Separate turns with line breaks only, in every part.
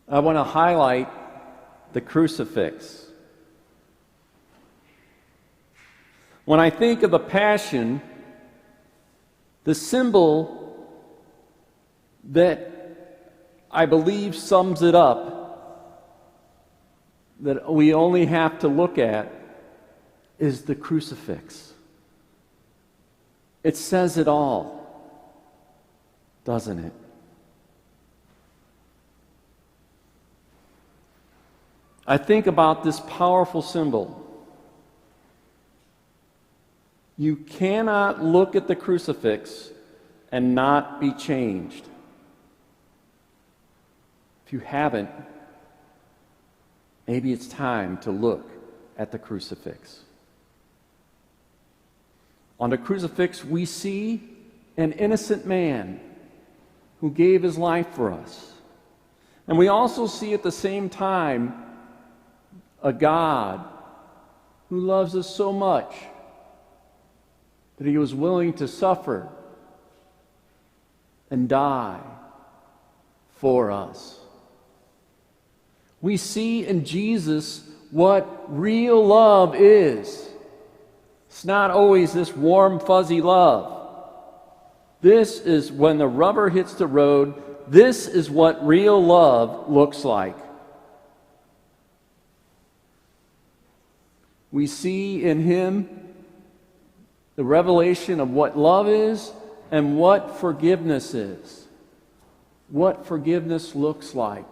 I want to highlight the crucifix. When I think of the Passion, the symbol that I believe sums it up, that we only have to look at, is the crucifix. It says it all, doesn't it? I think about this powerful symbol. You cannot look at the crucifix and not be changed. If you haven't, maybe it's time to look at the crucifix. On the crucifix, we see an innocent man who gave his life for us. And we also see at the same time a God who loves us so much that he was willing to suffer and die for us. We see in Jesus what real love is. It's not always this warm, fuzzy love. This is when the rubber hits the road. This is what real love looks like. We see in him the revelation of what love is and what forgiveness is. What forgiveness looks like.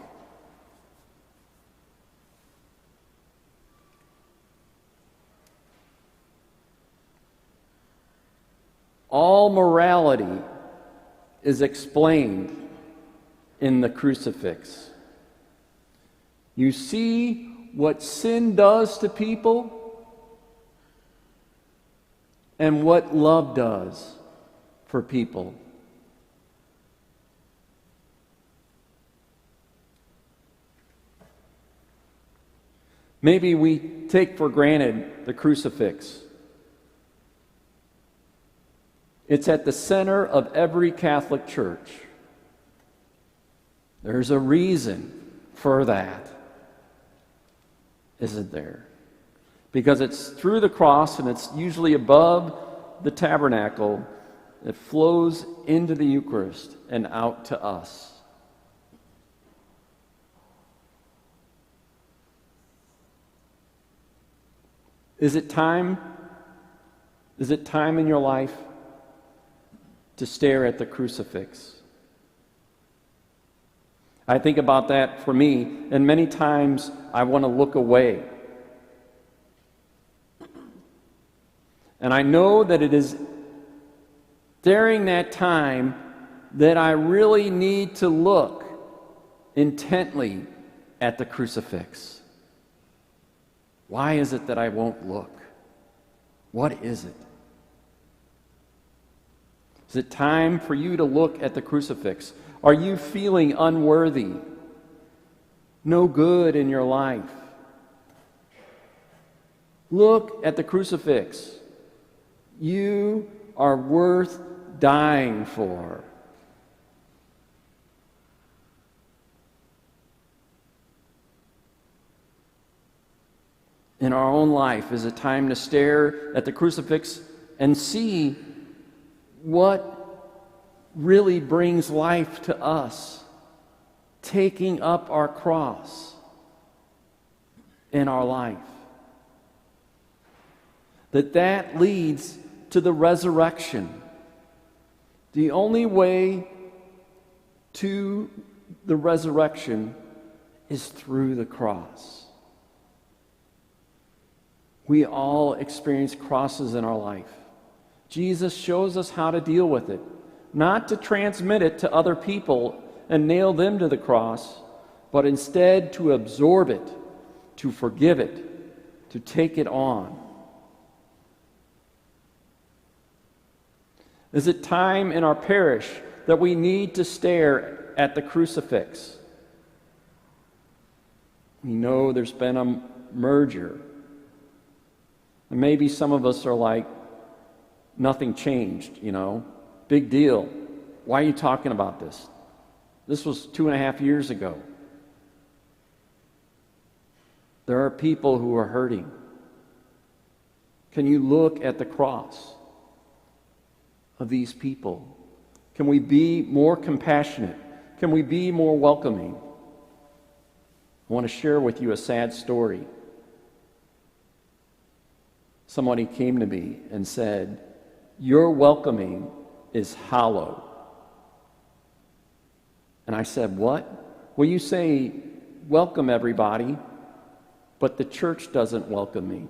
All morality is explained in the crucifix. You see what sin does to people and what love does for people. Maybe we take for granted the crucifix. It's at the center of every Catholic church. There's a reason for that, isn't there? Because it's through the cross, and it's usually above the tabernacle, it flows into the Eucharist and out to us. Is it time in your life to stare at the crucifix? I think about that for me, and many times I want to look away. And I know that it is during that time that I really need to look intently at the crucifix. Why is it that I won't look? What is it? Is it time for you to look at the crucifix? Are you feeling unworthy? No good in your life? Look at the crucifix. You are worth dying for. In our own life, is it time to stare at the crucifix and see what really brings life to us? Taking up our cross in our life. That leads to the resurrection. The only way to the resurrection is through the cross. We all experience crosses in our life. Jesus shows us how to deal with it, not to transmit it to other people and nail them to the cross, but instead to absorb it, to forgive it, to take it on. Is it time in our parish that we need to stare at the crucifix? We know there's been a merger. And maybe some of us are like, nothing changed, Big deal. Why are you talking about this? This was 2.5 years ago. There are people who are hurting. Can you look at the cross of these people? Can we be more compassionate? Can we be more welcoming? I want to share with you a sad story. Somebody came to me and said, "Your welcoming is hollow." And I said, "What?" "Well, you say, welcome everybody, but the church doesn't welcome me."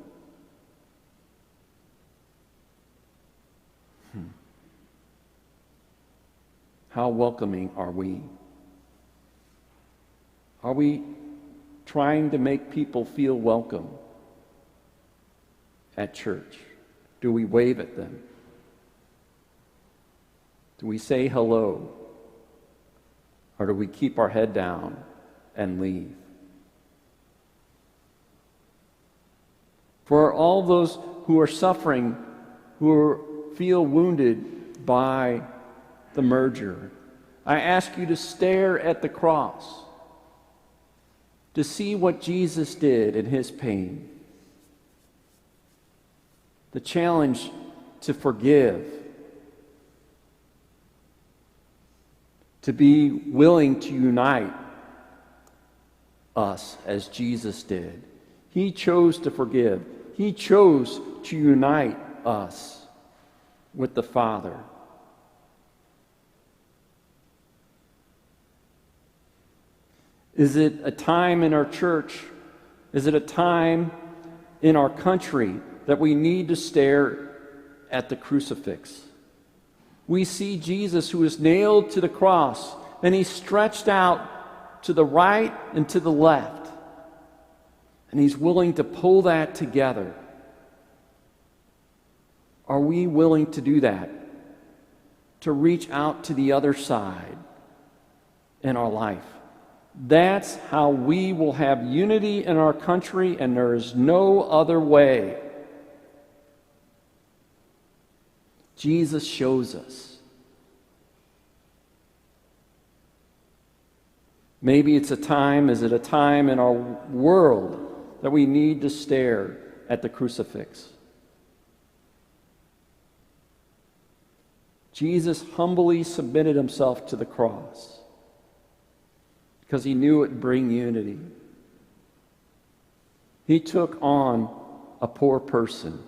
How welcoming are we? Are we trying to make people feel welcome at church? Do we wave at them? Do we say hello? Or do we keep our head down and leave? For all those who are suffering, feel wounded by the merger, I ask you to stare at the cross, to see what Jesus did in his pain. The challenge to forgive, to be willing to unite us as Jesus did. He chose to forgive. He chose to unite us with the Father. Is it a time in our church? Is it a time in our country that we need to stare at the crucifix? We see Jesus who is nailed to the cross, and he's stretched out to the right and to the left. And he's willing to pull that together. Are we willing to do that? To reach out to the other side in our life? That's how we will have unity in our country, and there is no other way. Jesus shows us. Maybe is it a time in our world that we need to stare at the crucifix? Jesus humbly submitted himself to the cross because he knew it would bring unity. He took on a poor person,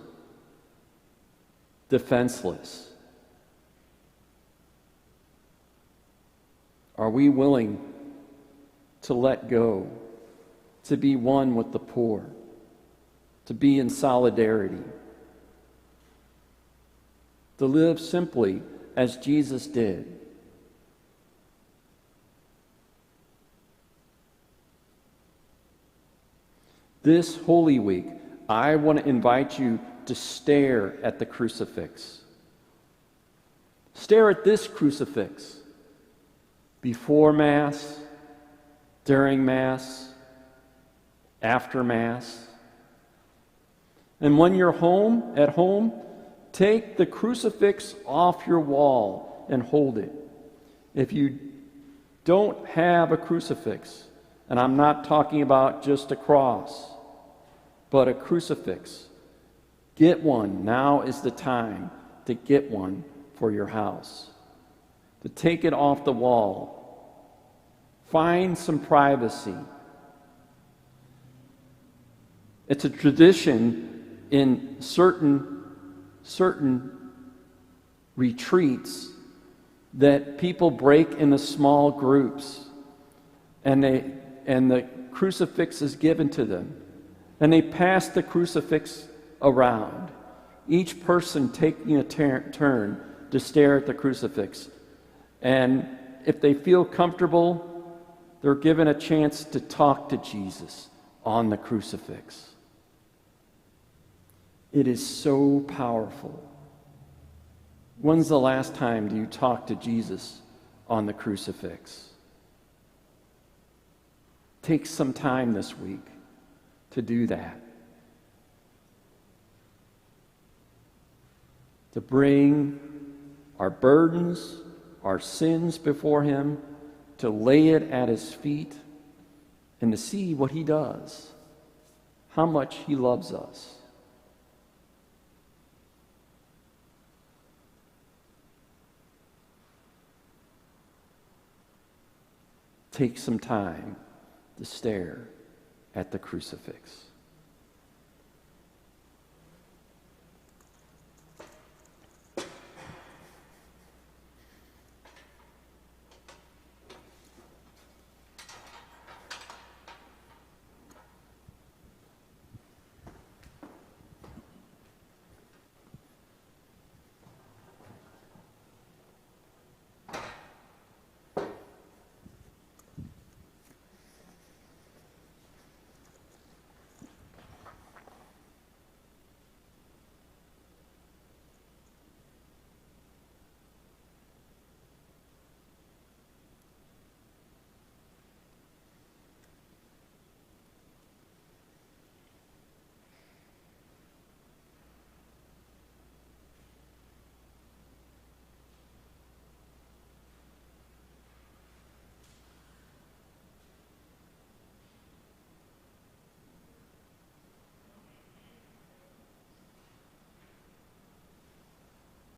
defenseless. Are we willing to let go, to be one with the poor, to be in solidarity, to live simply as Jesus did? This Holy Week, I want to invite you to stare at the crucifix. Stare at this crucifix before Mass, during Mass, after Mass. And when you're at home, take the crucifix off your wall and hold it. If you don't have a crucifix, and I'm not talking about just a cross, but a crucifix, get one. Now is the time to get one for your house. To take it off the wall. Find some privacy. It's a tradition in certain retreats that people break into small groups, and the crucifix is given to them. And they pass the crucifix around, each person taking a turn to stare at the crucifix. And if they feel comfortable, they're given a chance to talk to Jesus on the crucifix. It is so powerful. When's the last time you talked to Jesus on the crucifix? Take some time this week to do that. To bring our burdens, our sins before him, to lay it at his feet, and to see what he does. how much He loves us. Take some time to stare at the crucifix.